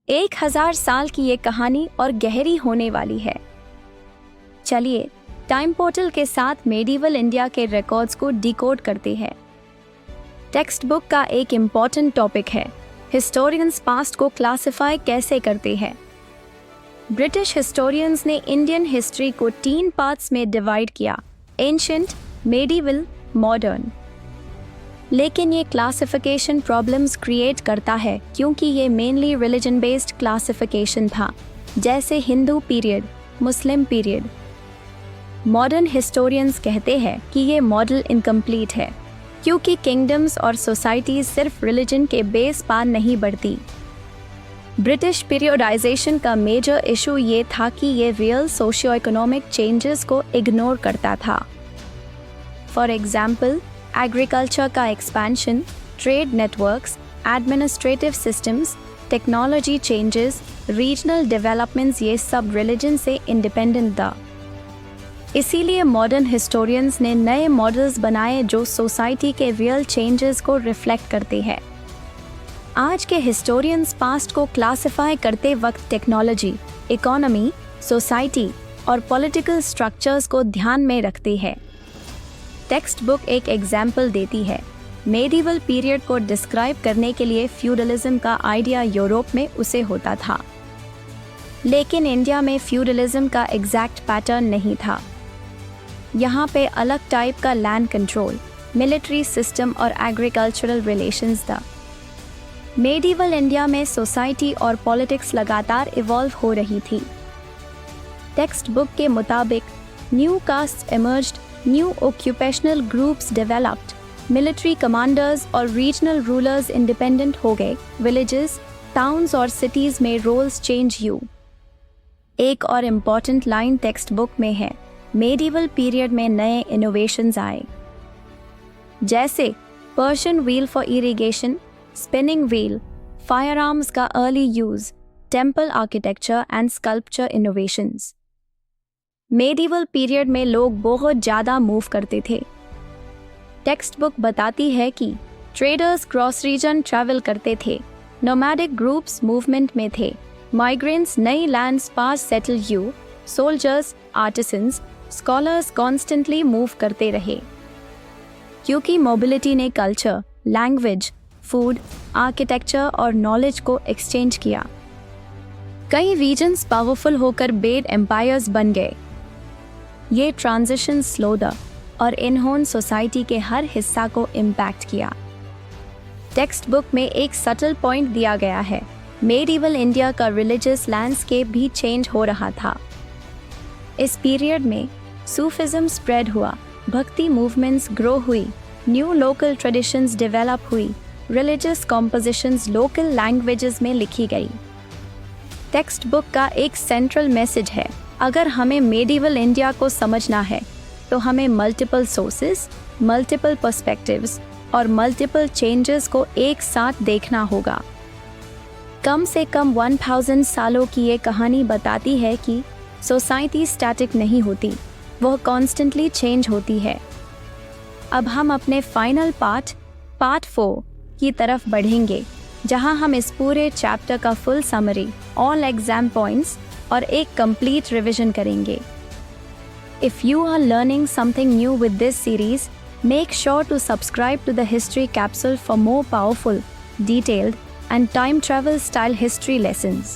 1000 साल की ये कहानी और गहरी होने वाली है। चलिए टाइम पोर्टल के साथ मेडिवल इंडिया के रिकॉर्ड्स को डिकोड करते हैं। टेक्स्ट बुक का एक इम्पॉर्टेंट टॉपिक है, हिस्टोरियंस पास्ट को क्लासिफाई कैसे करते हैं। ब्रिटिश हिस्टोरियंस ने इंडियन हिस्ट्री को 3 पार्ट्स में डिवाइड किया, एंशिएंट, मेडिवल, मॉडर्न। लेकिन ये क्लासिफिकेशन प्रॉब्लम्स क्रिएट करता है क्योंकि ये मेनली रिलीजन बेस्ड क्लासिफिकेशन था, जैसे हिंदू पीरियड, मुस्लिम पीरियड। मॉडर्न हिस्टोरियंस कहते हैं कि ये मॉडल इनकम्प्लीट है क्योंकि किंगडम्स और सोसाइटीज सिर्फ रिलीजन के बेस पर नहीं बढ़ती। ब्रिटिश पीरियोडाइजेशन का मेजर इशू ये था कि ये रियल सोशियो इकोनॉमिक चेंजेस को इग्नोर करता था। फॉर एग्जाम्पल, एग्रीकल्चर का expansion, trade networks, administrative systems, technology changes, regional developments, ये सब रिलीजन से इंडिपेंडेंट था। इसीलिए मॉडर्न हिस्टोरियंस ने नए मॉडल्स बनाए जो सोसाइटी के रियल चेंजेस को रिफ्लेक्ट करते हैं। आज के हिस्टोरियंस पास्ट को क्लासिफाई करते वक्त टेक्नोलॉजी, इकोनॉमी, सोसाइटी और पॉलिटिकल स्ट्रक्चर्स को ध्यान में रखते हैं। टेक्स्ट बुक एक एग्जाम्पल देती है। मेडिवल पीरियड को डिस्क्राइब करने के लिए फ्यूडलिज्म का आइडिया यूरोप में उसे होता था, लेकिन इंडिया में फ्यूडलिज्म का एग्जैक्ट पैटर्न नहीं था। यहाँ पे अलग टाइप का लैंड कंट्रोल, मिलिट्री सिस्टम और एग्रीकल्चरल रिलेशंस था। मेडिवल इंडिया में सोसाइटी और पॉलिटिक्स लगातार इवॉल्व हो रही थी। टेक्स्ट बुक के मुताबिक new caste emerged, new occupational groups developed, military commanders और रीजनल रूलर्स इंडिपेंडेंट हो गए, विलेजेस, टाउन्स और सिटीज में रोल्स चेंज हुए। एक और इम्पॉर्टेंट लाइन टेक्स्ट बुक में है, मेडिवल पीरियड में नए इनोवेशंस आए, जैसे Persian wheel for irrigation, spinning wheel, fire arms का early use, temple architecture and sculpture innovations. Medieval period में लोग बहुत ज़्यादा मूव करते थे। टेक्स्ट बुक बताती है कि ट्रेडर्स क्रॉस रीजन ट्रैवल करते थे, नोमैडिक ग्रुप्स मूवमेंट में थे, माइग्रेंट्स नई लैंड्स पास सेटल हुए, soldiers, artisans, scholars constantly move करते रहे। क्योंकि मोबिलिटी ने कल्चर, लैंग्वेज, फूड, आर्किटेक्चर और नॉलेज को एक्सचेंज किया। कई रीजन्स पावरफुल होकर बेड एम्पायर्स बन गए। ये ट्रांजिशन स्लो था और इन्होंने सोसाइटी के हर हिस्सा को इम्पैक्ट किया। टेक्स्ट बुक में एक सटल पॉइंट दिया गया है, मेडिवल इंडिया का रिलीजियस लैंडस्केप भी चेंज हो रहा था। इस पीरियड में सूफिज्म स्प्रेड हुआ, भक्ति मूवमेंट्स ग्रो हुई, न्यू लोकल ट्रेडिशंस डेवलप हुई, रिलीजियस कॉम्पोजिशंस लोकल लैंग्वेजेस में लिखी गई। टेक्स्ट बुक का एक सेंट्रल मैसेज है, अगर हमें मेडिवल इंडिया को समझना है तो हमें मल्टीपल सोर्सेस, मल्टीपल पर्सपेक्टिव्स और मल्टीपल चेंजेस को एक साथ देखना होगा। कम से कम 1000 सालों की ये कहानी बताती है कि सोसाइटी स्टैटिक नहीं होती, वह कॉन्स्टेंटली चेंज होती है। अब हम अपने फाइनल पार्ट 4 की तरफ बढ़ेंगे, जहां हम इस पूरे चैप्टर का full summary, all exam points और एक कंप्लीट रिवीजन करेंगे। If you are learning something new with this series, make sure to subscribe to the History Capsule for more powerful, detailed, and time travel style history lessons.